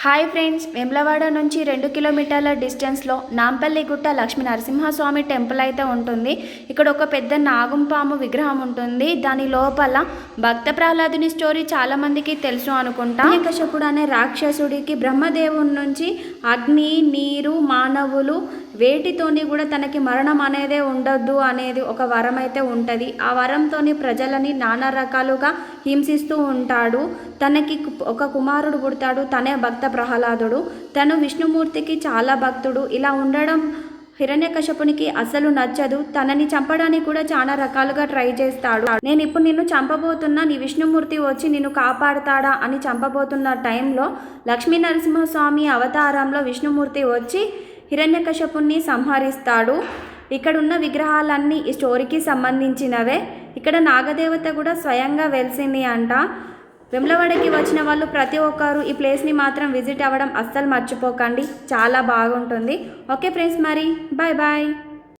Hi friends, Vemulawada నుంచి 2 కిలోమీటర్ల డిస్టెన్స్లో నాంపల్లి గుట్ట లక్ష్మీ నరసింహస్వామి టెంపుల్ అయితే ఉంటుంది. ఇక్కడ ఒక పెద్ద నాగుంపాము విగ్రహం ఉంటుంది. దాని లోపల భక్త ప్రహ్లాదుని స్టోరీ చాలామందికి తెలుసు అనుకుంటా. హిరణ్యకశిపుడు అనే రాక్షసుడికి బ్రహ్మదేవుని నుంచి అగ్ని, నీరు, మానవులు వేటితోని కూడా తనకి మరణం అనేదే ఉండొద్దు అనేది ఒక వరం అయితే ఉంటుంది. ఆ వరంతోని ప్రజలని నానా రకాలుగా హింసిస్తూ ఉంటాడు. తనకి ఒక కుమారుడు పుడతాడు, తనే భక్త ప్రహ్లాదుడు. తను విష్ణుమూర్తికి చాలా భక్తుడు. ఇలా ఉండడం హిరణ్యకశపునికి అసలు నచ్చదు. తనని చంపడానికి కూడా చాలా రకాలుగా ట్రై చేస్తాడు. నేను ఇప్పుడు నిన్ను చంపబోతున్నా, నీ విష్ణుమూర్తి వచ్చి నిన్ను కాపాడుతాడా అని చంపబోతున్న టైంలో లక్ష్మీ నరసింహస్వామి అవతారంలో విష్ణుమూర్తి వచ్చి హిరణ్యకశపుని సంహరిస్తాడు. ఇక్కడ ఉన్న విగ్రహాలన్నీ ఈ స్టోరీకి సంబంధించినవే. ఇక్కడ నాగదేవత కూడా స్వయంగా వెలిసింది అంట. వేములవాడకి వచ్చిన వాళ్ళు ప్రతి ఒక్కరు ఈ ప్లేస్ని మాత్రం విజిట్ అవ్వడం అస్సలు మర్చిపోకండి. చాలా బాగుంటుంది. ఓకే ఫ్రెండ్స్, మరి బాయ్ బాయ్.